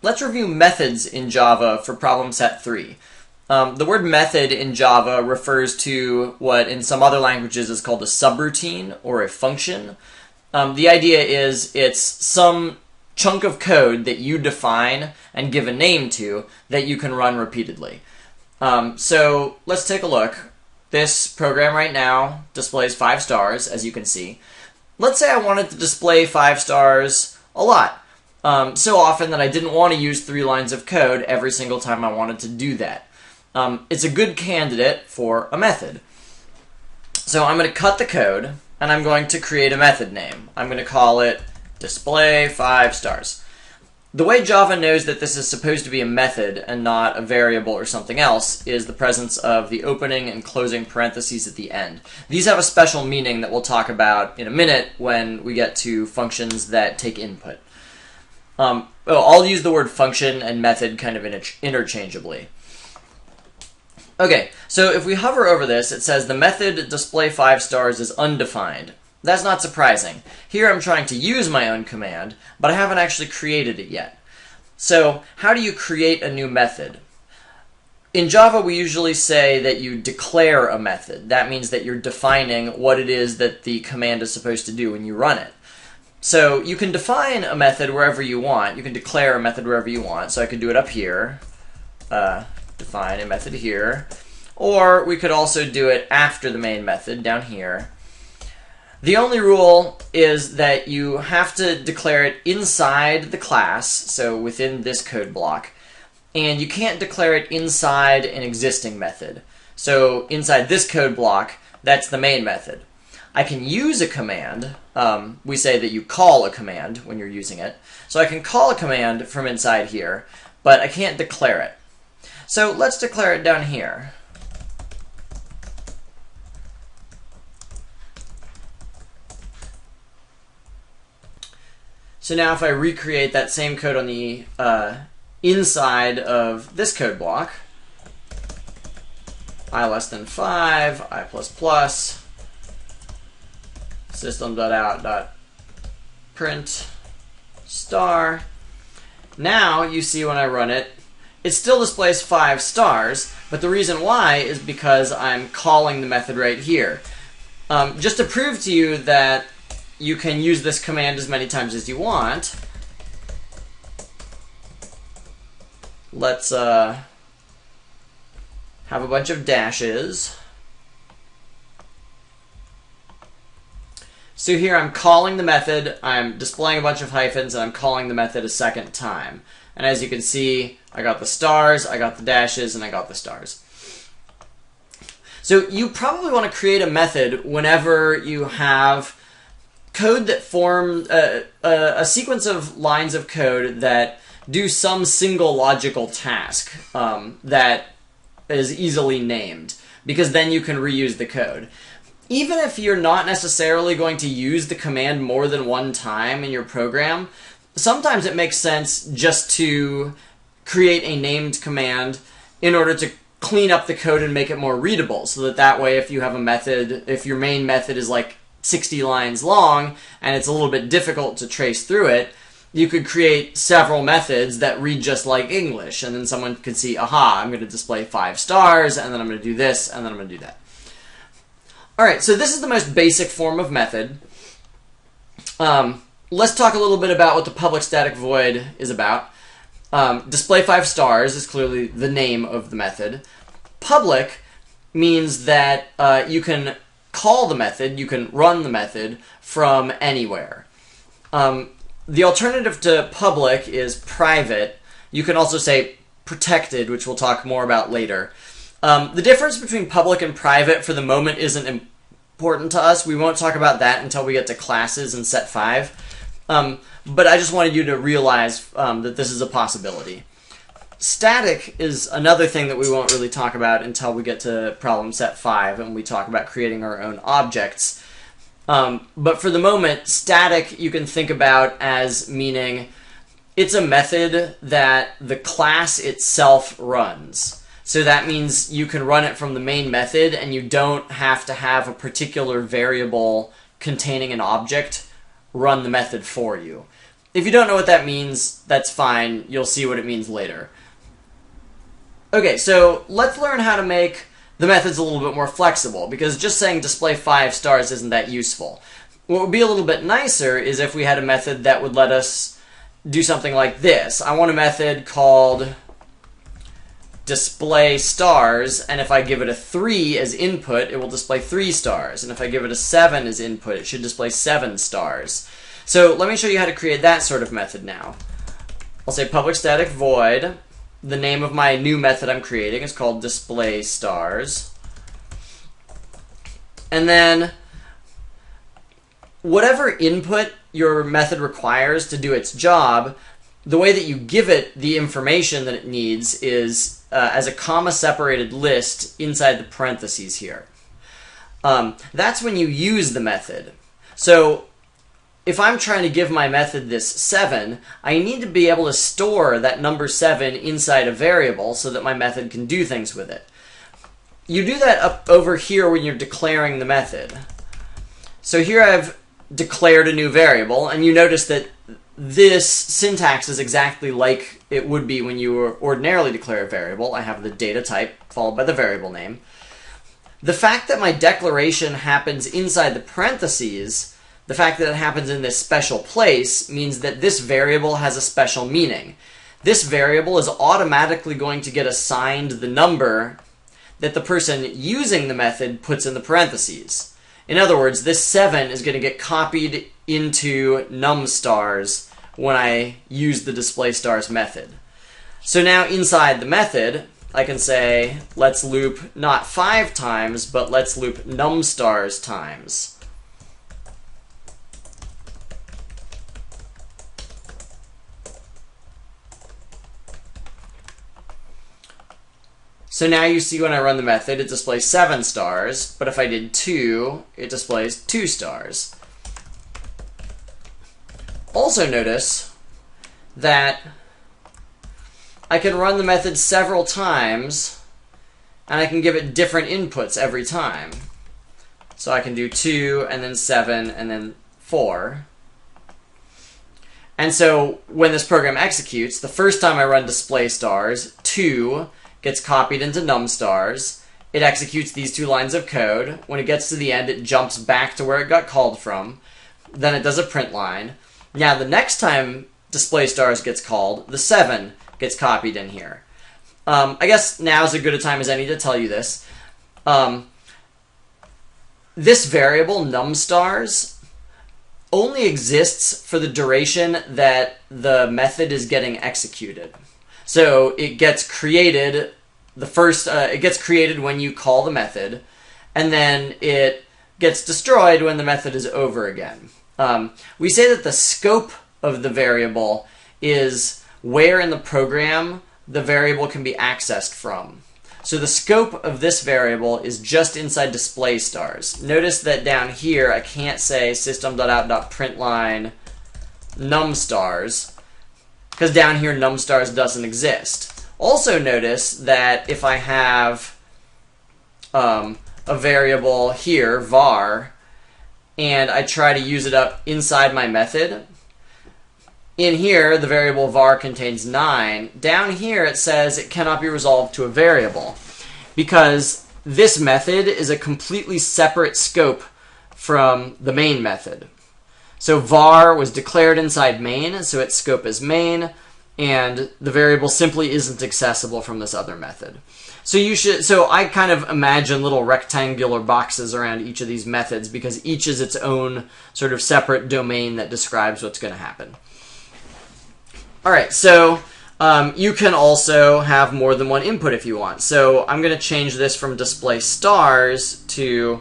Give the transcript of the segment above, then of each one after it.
let's review methods in Java for problem set 3. The word method in Java refers to what in some other languages is called a subroutine or a function. The idea is it's some chunk of code that you define and give a name to that you can run repeatedly. So let's take a look. This program right now displays 5 stars, as you can see. Let's say I wanted to display 5 stars a lot. So often that I didn't want to use 3 lines of code every single time I wanted to do that. It's a good candidate for a method. So I'm going to cut the code, and I'm going to create a method name. I'm going to call it display 5 stars. The way Java knows that this is supposed to be a method and not a variable or something else is the presence of the opening and closing parentheses at the end. These have a special meaning that we'll talk about in a minute when we get to functions that take input. I'll use the word function and method kind of interchangeably. Okay, so if we hover over this, it says the method display 5 stars is undefined. That's not surprising. Here I'm trying to use my own command, but I haven't actually created it yet. So how do you create a new method? In Java, we usually say that you declare a method. That means that you're defining what it is that the command is supposed to do when you run it. So you can define a method wherever you want. You can declare a method wherever you want. So I could do it up here, define a method here, or we could also do it after the main method down here. The only rule is that you have to declare it inside the class, so within this code block, and you can't declare it inside an existing method. So inside this code block, that's the main method. I can use a command. We say that you call a command when you're using it. So I can call a command from inside here, but I can't declare it. So let's declare it down here. So now if I recreate that same code on the inside of this code block, I less than 5, I plus plus, system.out.print star. Now you see when I run it, it still displays 5 stars, but the reason why is because I'm calling the method right here. Just to prove to you that you can use this command as many times as you want, let's have a bunch of dashes. So here I'm calling the method, I'm displaying a bunch of hyphens, and I'm calling the method a second time. And as you can see, I got the stars, I got the dashes, and I got the stars. So you probably want to create a method whenever you have code that form a sequence of lines of code that do some single logical task that is easily named, because then you can reuse the code. Even if you're not necessarily going to use the command more than one time in your program, sometimes it makes sense just to create a named command in order to clean up the code and make it more readable, so that way if you have a method, if your main method is like 60 lines long and it's a little bit difficult to trace through it, you could create several methods that read just like English, and then someone could see, aha, I'm going to display 5 stars, and then I'm going to do this, and then I'm going to do that. Alright, so this is the most basic form of method. Let's talk a little bit about what the public static void is about. Display 5 stars is clearly the name of the method. Public means that you can call the method, you can run the method from anywhere. The alternative to public is private. You can also say protected, which we'll talk more about later. The difference between public and private for the moment isn't important to us. We won't talk about that until we get to classes in set 5. But I just wanted you to realize that this is a possibility. Static is another thing that we won't really talk about until we get to problem set 5 and we talk about creating our own objects. But for the moment, static you can think about as meaning it's a method that the class itself runs. So that means you can run it from the main method and you don't have to have a particular variable containing an object run the method for you. If you don't know what that means, that's fine. You'll see what it means later. Okay, so let's learn how to make the methods a little bit more flexible, because just saying display 5 stars isn't that useful. What would be a little bit nicer is if we had a method that would let us do something like this. I want a method called display stars, and if I give it a 3 as input, it will display 3 stars. And if I give it a 7 as input, it should display 7 stars. So let me show you how to create that sort of method now. I'll say public static void. The name of my new method I'm creating is called display stars. And then whatever input your method requires to do its job, the way that you give it the information that it needs is as a comma-separated list inside the parentheses here. That's when you use the method. So if I'm trying to give my method this 7, I need to be able to store that number 7 inside a variable so that my method can do things with it. You do that up over here when you're declaring the method. So here I've declared a new variable, and you notice that this syntax is exactly like it would be when you would ordinarily declare a variable. I have the data type followed by the variable name. The fact that my declaration happens inside the parentheses, the fact that it happens in this special place, means that this variable has a special meaning. This variable is automatically going to get assigned the number that the person using the method puts in the parentheses. In other words, this 7 is going to get copied into numstars when I use the display stars method. So now inside the method, I can say, let's loop not 5 times, but let's loop numstars times. So now you see when I run the method, it displays 7 stars, but if I did 2, it displays 2 stars. Also notice that I can run the method several times, and I can give it different inputs every time. So I can do 2, and then 7, and then 4. And so when this program executes, the first time I run display stars, 2 gets copied into numstars. It executes these 2 lines of code. When it gets to the end, it jumps back to where it got called from. Then it does a print line. Now the next time display stars gets called, the 7 gets copied in here. I guess now is as good a time as any to tell you this. This variable, numstars, only exists for the duration that the method is getting executed. So it gets created it gets created when you call the method, and then it gets destroyed when the method is over again. We say that the scope of the variable is where in the program the variable can be accessed from. So the scope of this variable is just inside display stars. Notice that down here I can't say system.out.println numstars, because down here numstars doesn't exist. Also notice that if I have a variable here, var, and I try to use it up inside my method, in here the variable var contains 9. Down here it says it cannot be resolved to a variable, because this method is a completely separate scope from the main method. So var was declared inside main, so its scope is main, and the variable simply isn't accessible from this other method. So I kind of imagine little rectangular boxes around each of these methods, because each is its own sort of separate domain that describes what's going to happen. Alright, so you can also have more than one input if you want. So I'm going to change this from display stars to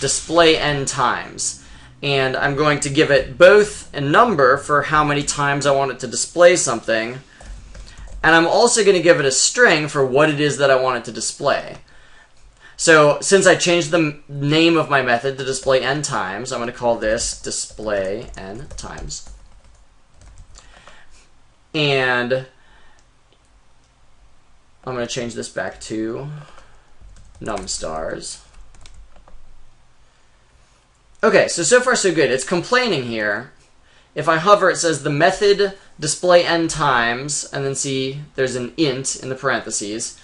display n times. And I'm going to give it both a number for how many times I want it to display something, and I'm also going to give it a string for what it is that I want it to display. So since I changed the name of my method to display n times, I'm going to call this display n times. And I'm going to change this back to numstars. Okay, so far so good. It's complaining here. if I hover, it says the method display n times, and then see there's an int in the parentheses,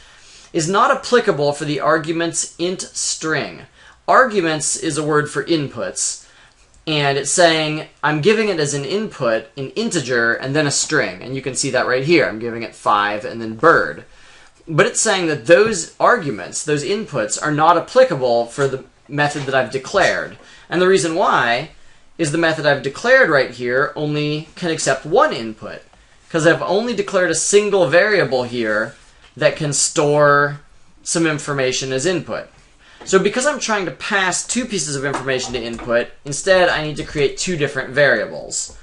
is not applicable for the arguments int string. Arguments is a word for inputs, and it's saying I'm giving it as an input an integer and then a string, and you can see that right here. I'm giving it 5 and then bird. But it's saying that those arguments, those inputs, are not applicable for the method that I've declared. And the reason why is the method I've declared right here only can accept one input, because I've only declared a single variable here that can store some information as input. So because I'm trying to pass two pieces of information to input, instead I need to create two different variables.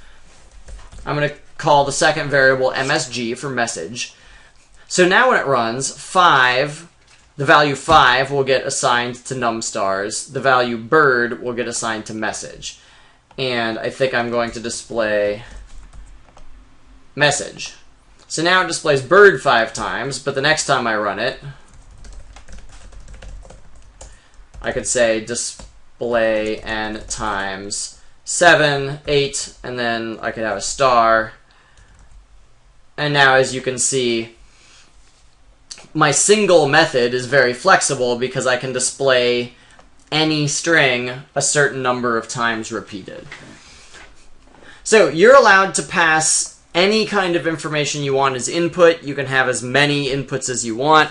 I'm going to call the second variable MSG for message. So now when it runs, 5, the value 5 will get assigned to numstars. The value bird will get assigned to message. And I think I'm going to display message. So now it displays bird 5 times, but the next time I run it, I could say display n times 7, 8, and then I could have a star. And now, as you can see, my single method is very flexible because I can display any string a certain number of times repeated. So you're allowed to pass any kind of information you want as input. You can have as many inputs as you want.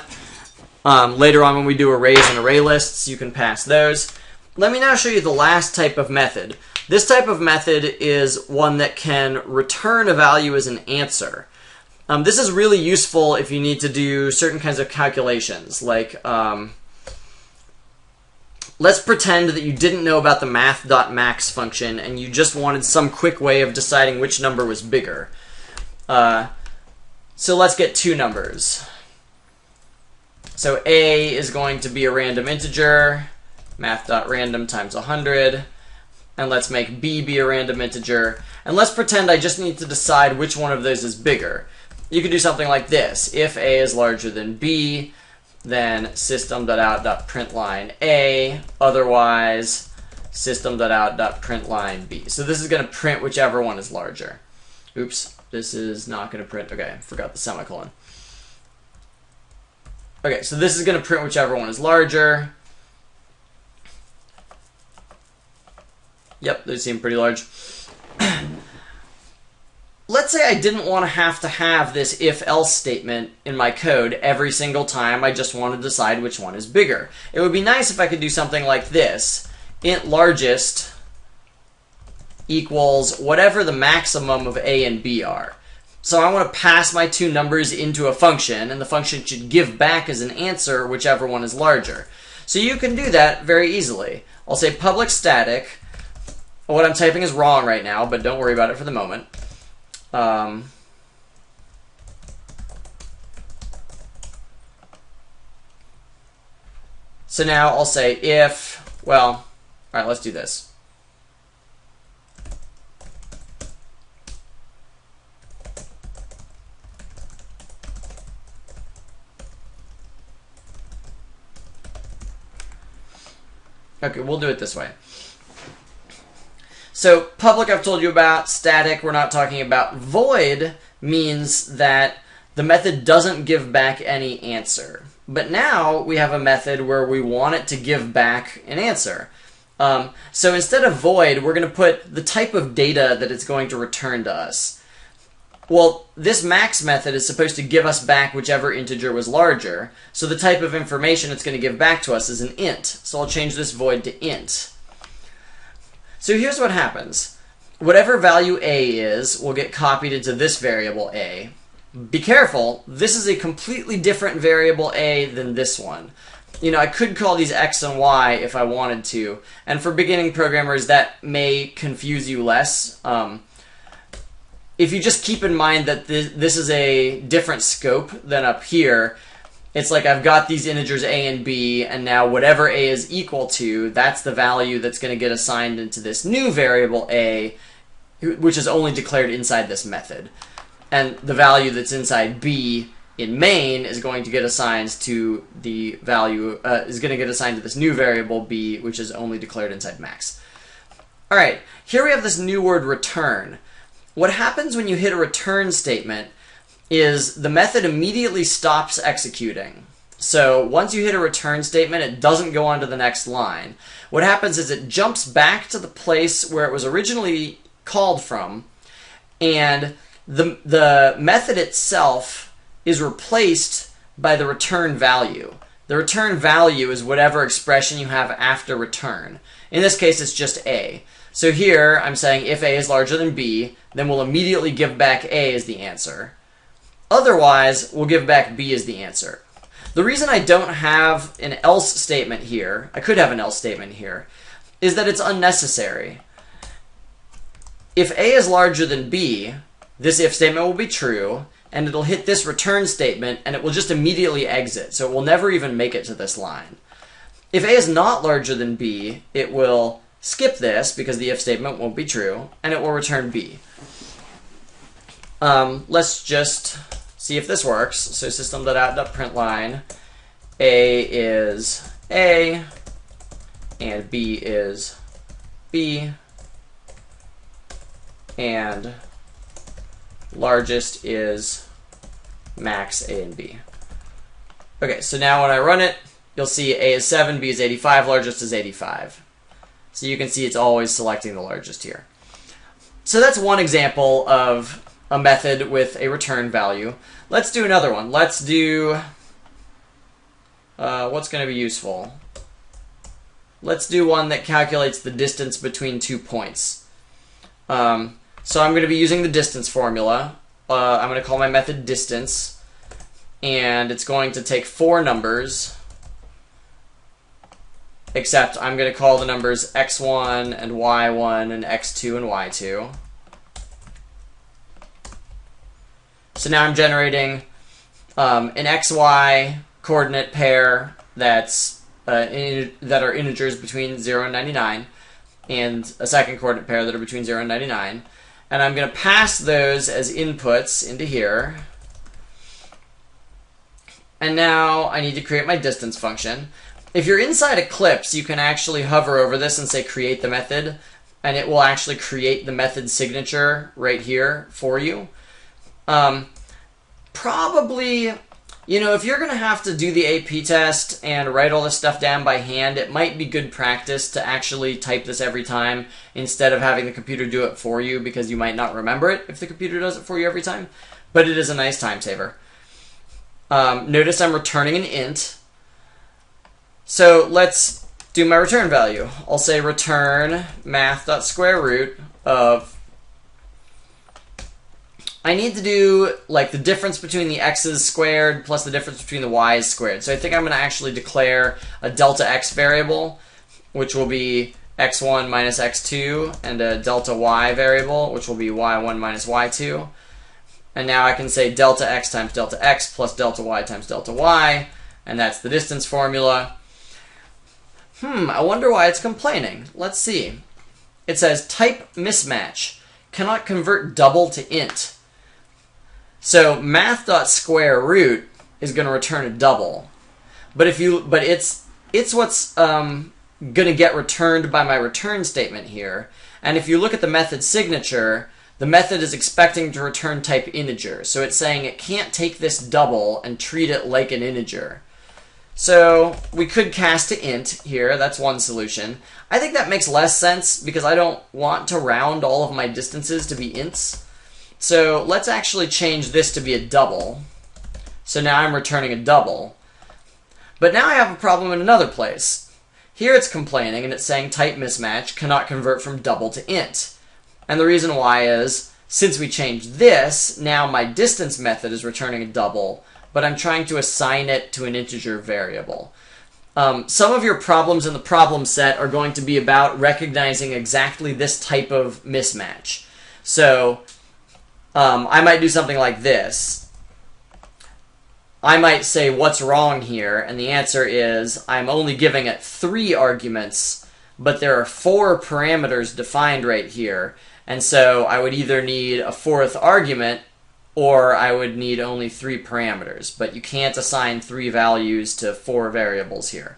Later on when we do arrays and array lists, you can pass those. Let me now show you the last type of method. This type of method is one that can return a value as an answer. This is really useful if you need to do certain kinds of calculations, like let's pretend that you didn't know about the math.max function and you just wanted some quick way of deciding which number was bigger. So let's get two numbers. So A is going to be a random integer, math.random times 100, and let's make B be a random integer, and let's pretend I just need to decide which one of those is bigger. You could do something like this. If A is larger than B, then system.out.println A, otherwise system.out.println B. So this is going to print whichever one is larger. Oops, this is not going to print. Okay, I forgot the semicolon. Okay, so this is going to print whichever one is larger. Yep, they seem pretty large. Let's say I didn't want to have this if-else statement in my code every single time I just want to decide which one is bigger. It would be nice if I could do something like this. Int largest equals whatever the maximum of A and B are. So I want to pass my two numbers into a function, and the function should give back as an answer whichever one is larger. So you can do that very easily. I'll say public static. What I'm typing is wrong right now, but don't worry about it for the moment. So now I'll say if, well, all right, let's do this. Okay, we'll do it this way. So public I've told you about, static we're not talking about. Void means that the method doesn't give back any answer. But now we have a method where we want it to give back an answer. So instead of void, we're going to put the type of data that it's going to return to us. Well, this max method is supposed to give us back whichever integer was larger. So the type of information it's going to give back to us is an int. So I'll change this void to int. So here's what happens. Whatever value A is will get copied into this variable A. Be careful, this is a completely different variable A than this one. You know, I could call these X and Y if I wanted to, and for beginning programmers that may confuse you less. If you just keep in mind that this is a different scope than up here, it's like I've got these integers A and B, and now whatever A is equal to, that's the value that's going to get assigned into this new variable A, which is only declared inside this method. And the value that's inside B in main is going to get assigned to the value, is going to get assigned to this new variable B, which is only declared inside max. All right, here we have this new word return. what happens when you hit a return statement is the method immediately stops executing. So once you hit a return statement, it doesn't go on to the next line. What happens is it jumps back to the place where it was originally called from, and the method itself is replaced by the return value. The return value is whatever expression you have after return. In this case, it's just A. So here, I'm saying if A is larger than B, then we'll immediately give back A as the answer. Otherwise, we'll give back B as the answer. The reason I don't have an else statement here, I could have an else statement here, is that it's unnecessary. If A is larger than B, this if statement will be true, and it'll hit this return statement, and it will just immediately exit, so it will never even make it to this line. If A is not larger than B, it will skip this, because the if statement won't be true, and it will return B. Let's just see if this works. So system.out.println, A is A, and B is B, and largest is max A and B. Okay, so now when I run it, you'll see A is 7, B is 85, largest is 85. So you can see it's always selecting the largest here. So that's one example of a method with a return value. Let's do another one. Let's do, what's going to be useful? Let's do one that calculates the distance between 2 points. So I'm going to be using the distance formula. I'm going to call my method distance, and it's going to take 4 numbers, except I'm going to call the numbers x1 and y1 and x2 and y2. So now I'm generating an xy coordinate pair that are integers between 0 and 99, and a second coordinate pair that are between 0 and 99. And I'm going to pass those as inputs into here. And now I need to create my distance function. If you're inside Eclipse, you can actually hover over this and say create the method, and it will actually create the method signature right here for you. Probably, you know, if you're going to have to do the AP test and write all this stuff down by hand, it might be good practice to actually type this every time instead of having the computer do it for you, because you might not remember it if the computer does it for you every time. But it is a nice time saver. Notice I'm returning an int. So let's do my return value. I'll say return math.square root of, I need to do like the difference between the x's squared plus the difference between the y's squared. So I think I'm going to actually declare a delta x variable, which will be x1 minus x2, and a delta y variable, which will be y1 minus y2. And now I can say delta x times delta x plus delta y times delta y, and that's the distance formula. I wonder why it's complaining. Let's see. It says type mismatch, cannot convert double to int. So math.square root is going to return a double, but it's what's going to get returned by my return statement here. And if you look at the method signature, the method is expecting to return type integer. So it's saying it can't take this double and treat it like an integer. So we could cast to int here. That's one solution. I think that makes less sense because I don't want to round all of my distances to be ints. So let's actually change this to be a double. So now I'm returning a double. But now I have a problem in another place. Here it's complaining and it's saying type mismatch cannot convert from double to int. And the reason why is, since we changed this, now my distance method is returning a double, but I'm trying to assign it to an integer variable. Some of your problems in the problem set are going to be about recognizing exactly this type of mismatch. So I might do something like this. I might say, what's wrong here? And the answer is, I'm only giving it 3 arguments, but there are 4 parameters defined right here. And so I would either need a 4th argument, or I would need only 3 parameters. But you can't assign 3 values to 4 variables here.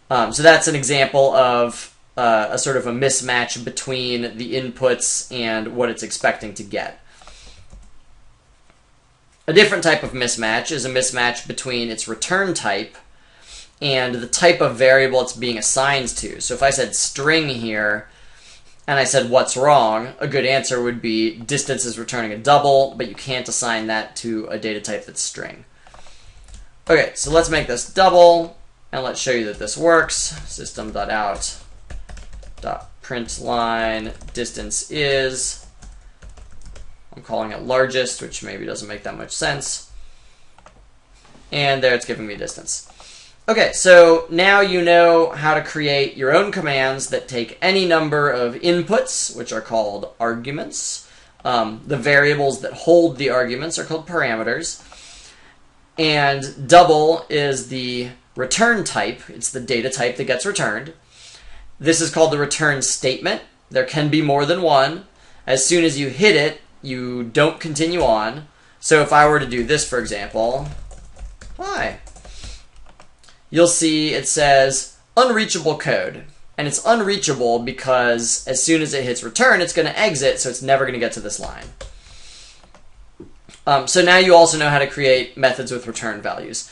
So that's an example of a sort of a mismatch between the inputs and what it's expecting to get. A different type of mismatch is a mismatch between its return type and the type of variable it's being assigned to. So if I said string here, and I said what's wrong, a good answer would be distance is returning a double, but you can't assign that to a data type that's string. Okay, so let's make this double, and let's show you that this works. System.out.println distance is, I'm calling it largest, which maybe doesn't make that much sense. And there it's giving me distance. Okay, so now you know how to create your own commands that take any number of inputs, which are called arguments. The variables that hold the arguments are called parameters. And double is the return type. It's the data type that gets returned. This is called the return statement. There can be more than one. As soon as you hit it, you don't continue on. So if I were to do this, for example, hi, you'll see it says unreachable code. And it's unreachable because as soon as it hits return, it's going to exit, so it's never going to get to this line. So now you also know how to create methods with return values.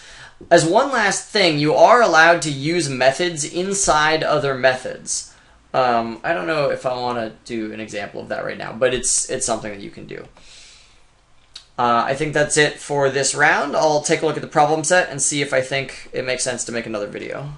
As one last thing, you are allowed to use methods inside other methods. I don't know if I want to do an example of that right now, but it's something that you can do. I think that's it for this round. I'll take a look at the problem set and see if I think it makes sense to make another video.